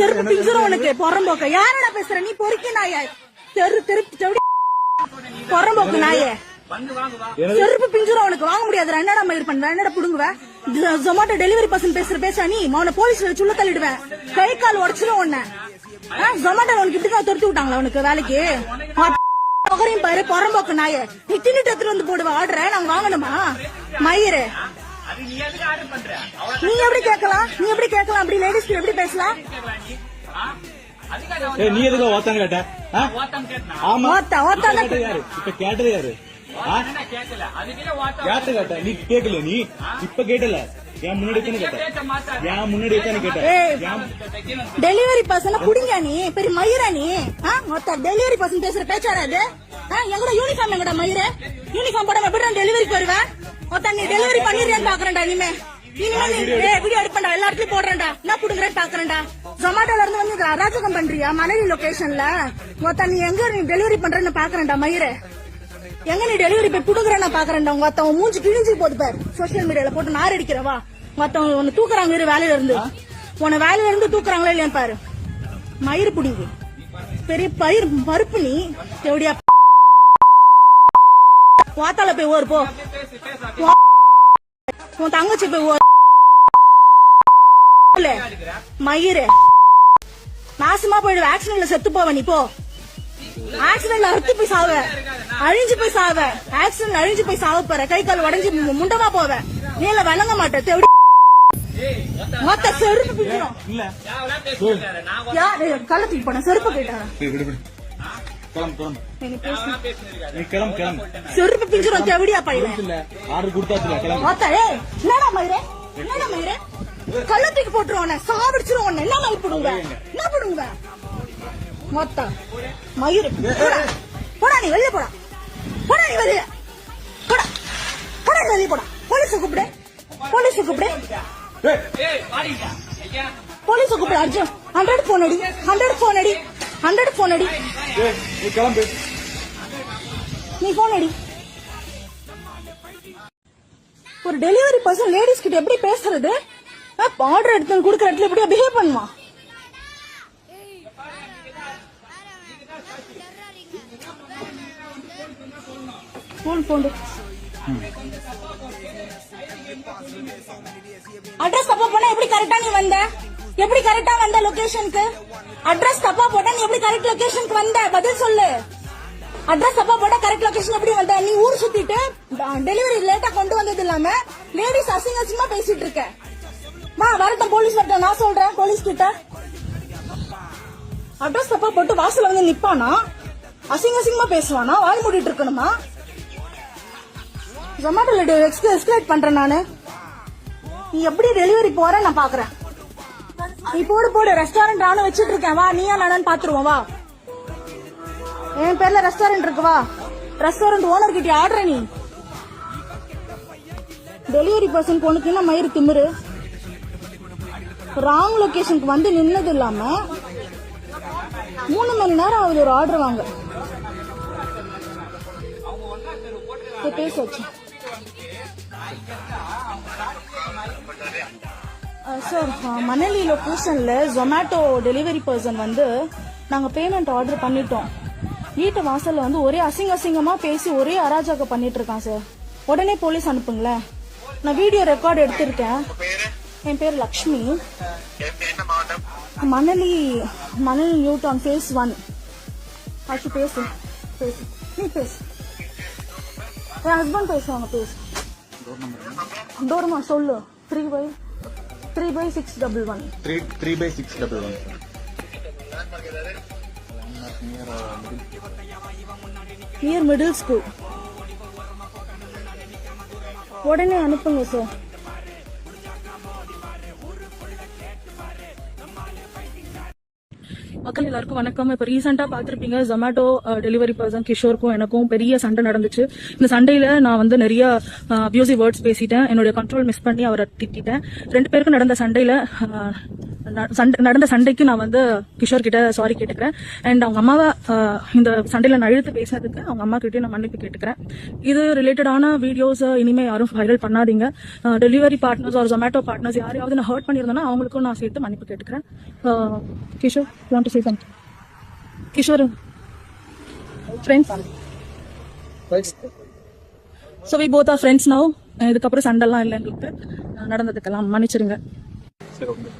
செருப்பு பிஞ்சிரும் உனக்கு பொறம்போக்க. யாரடா பேசுற நீ? பொறுக்கி நாய பொறம்போக்கு நாயே. செருப்பு பிஞ்சிரும் உனக்கு. வாங்க முடியாது. என்னடா மயிர் பண்ற? என்னடா புடுங்குவ? ஜொமேட்டோ டெலிவரி பர்சன் பேசுற நீ அவனை போலீஸ்ல சுள்ள தள்ளிடுவேன். கை கால் உடச்சிடும் உன்ன. ஜொமேட்டோ உனக்கு இப்படிதான் துரத்தி விட்டாங்களா உனக்கு வேலைக்கு? பாரு பொறம்போக்கு நாய. நீ தின்னுட்டு எடுத்துட்டு வந்து போடுவ ஆர்டர். நாங்க வாங்கணுமா? மயிறு நீ எப்படி கேட்கலாம்? அப்படி லேடிஸ்க்கு எப்படி பேசலாம்? நீ எதுக்கு ஓத்தான் கேட்ட? இப்ப கேட்டது யாரு? கேட்ட நீ கேட்கல. நீ இப்ப கேட்டல. என் முன்னாடி கேட்ட. டெலிவரி பர்சன் புடிங்க நீ. பெரிய மயிரா நீ? டெலிவரி பர்சன் பேசுற பேச்சாரா அது? எங்கட யூனிஃபார்ம் எங்கடா மயிறு? யூனிஃபார்ம் போடாம எப்படி டெலிவரிக்கு வருவேன்? நீ டெலிவரி பண்ணிடுறேன்னு பாக்குறேன்டா. இனிமே வீடியோ எடுப்பா எல்லா இடத்துலயும் போடுறேன்டா. என்ன புடுங்குறேன்னு பாக்குறேன்டா. ஜொமேட்டோல இருந்து வந்து அராஜகம் பண்றியா மணலி லொகேஷன்ல? நீ எங்க நீ டெலிவரி பண்றேன்னு பாக்குறேன்டா மயிறு. எங்க நீ டெலிவரி போய் புடுங்குறேன்னு பாக்குறேன்டா. உங்க அத்தவங்க மூஞ்சி கிழிஞ்சு போது பாரு. சோசியல் மீடியால போட்டு நார் அடிக்கிறவா. மத்தவங்க உன்னை தூக்குறாங்க இரு வேலையில இருந்து. உன்னை வேலையில இருந்து தூக்குறாங்களா இல்லையான்னு பாரு. மயிறு புடிங்க. பெரிய பயிர் பருப்பு நீ. எப்படியா வாத்தால போய் ஓர் போ. உன் தங்கச்சி போய் ஓர் மயிறு. நாசமா போயிடுவ. ஆக்சிடென்ட்ல செத்து போவ நீ. போ. ஆக்சிடென்ட்ல அறுத்து போய் சாவ. அழிஞ்சு போய் சாவ. ஆக்சிடென்ட் அழிஞ்சு போய் சாவ போற. கை கால் உடஞ்சி முண்டமா போவ. நீ எல்லாம் விளங்க மாட்ட. மொத்த செருப்பு பிஞ்சிரும். கள்ளத்துக்கு போன செருப்பு கேட்டாங்க. செருப்பு பிஞ்சிரும். எவடியா பையன்? என்னடா மயிரே? கள்ளத்துக்கு போட்டுருவோம். சாப்பிடுச்சிரும். என்ன மயிர் புடுங்க? மொத்த மயிறு. போடா நீ வெளியே. போடா நீ வெளியே. போடா வெளியே. போடா. போலீஸ கூப்பிடு. அர்ஜுன் 100 போன் அடி. நீ போன் அடி. ஒரு டெலிவரி பர்சன் லேடிஸ் கிட்ட எப்படி பேசுறது? ஆர்டர் எடுத்து குடுக்கற இடத்துல எப்படி பிஹேவ் பண்ணுவான்? போன் அட்ரஸ் தப்பா போனா எப்படி கரெக்டா நீ வந்த? எப்படி கரெக்டா வந்த லொகேஷனுக்கு? அட்ரஸ் தப்பா போட்டா நீ எப்படி கரெக்ட் லொகேஷனுக்கு வந்த? பதில் சொல்லு. அட்ரஸ் தப்பா போட்டா கரெக்ட் லொகேஷன் எப்படி வந்த? நீ ஊர் சுத்திட்டு டெலிவரி லேட்டா கொண்டு வந்தது இல்லாம லேடிஸ் அசிங்கமா பேசிட்டு இருக்க. வரட்டும் போலீஸ் வரட்டும். நான் சொல்றேன் போலீஸ் கிட்ட. அட்ரஸ் தப்பா போட்டு வாசல்ல வந்து நிப்பானா? அசிங்கமா பேசுவானா? வாய் மூடிட்டு இருக்கணுமா? ஜொமேட்டோல எக்ஸ்பிளைட் பண்றேன் நானு. நீ எப்படி டெலிவரி போற நான் பாக்குறேன். நீ போடு. ரெஸ்டாரண்ட் நானும் வச்சிட்டு இருக்கேன். வா நீயா நானு பாத்துருவோம். வா என் பேர்ல ரெஸ்டாரண்ட் இருக்கு. வா ரெஸ்டாரண்ட் ஓனர் கிட்ட ஆர்டர். நீ டெலிவரி பர்சன் பொண்ணுக்கு என்ன மயிறு திமிரு? ராங் லொகேஷனுக்கு வந்து நின்னது இல்லாம 3 மணி நேரம் ஆகுது ஒரு ஆர்டர் வாங்க. பேசாச்சு சார். மணலி லொகேஷன்ல ஜொமேட்டோ டெலிவரி பர்சன் வந்து நாங்க பேமெண்ட் ஆர்டர் பண்ணிட்டோம். வீட்டு வாசல்ல வந்து ஒரே அசிங்கமா பேசி ஒரே அராஜகம் பண்ணிட்டு இருக்கான் சார். உடனே போலீஸ் அனுப்புங்களேன். நான் வீடியோ ரெக்கார்ட் எடுத்திருக்கேன். என் பேர் Lakshmi. Manali new town phase 1. ஆச்சு பேசு. நீ பேசு. என் ஹஸ்பண்ட் பேசுவாங்க. பேசு. டோர்மா சொல்லு. 3/611. 3/611. Near middle school. உடனே அனுப்புங்க சார். மக்கள் எல்லாருக்கும் வணக்கம். இப்ப ரீசெண்டா பாத்திருப்பீங்க ஜொமேட்டோ டெலிவரி பர்சன் கிஷோருக்கும் எனக்கும் பெரிய சண்டை நடந்துச்சு. இந்த சண்டையில நான் வந்து நிறைய அபியூசிவ் வேர்ட்ஸ் பேசிட்டேன். என்னுடைய கண்ட்ரோல் மிஸ் பண்ணி அவரை திட்டேன். 2 பேருக்கும் நடந்த சண்டையில நடந்த சண்டைக்கு நான் வந்து கிஷோர் கிட்ட சாரி கேட்டுக்கிறேன். அண்ட் அவங்க அம்மாவை இந்த சண்டையில நான் இழுத்து பேசினதுக்கு அவங்க அம்மா கிட்டே நான் மன்னிப்பு கேட்டுக்கிறேன். இது ரிலேட்டடான வீடியோஸ் இனிமே யாரும் வைரல் பண்ணாதீங்க. டெலிவரி பார்ட்னர்ஸ் ஒரு ஜொமேட்டோ பார்ட்னர்ஸ் யாரையாவது நான் ஹர்ட் பண்ணியிருந்தேன்னா அவங்களுக்கும் நான் சேர்த்து மன்னிப்பு கேட்டுக்கிறேன். Kishore want to say something? Kishore friends, so we both are friends now. இதுக்கப்புறம் சண்டைலாம் இல்லை எங்களுக்கு. நடந்ததுக்கெல்லாம் மன்னிச்சிருங்க. சரி, ஓகே.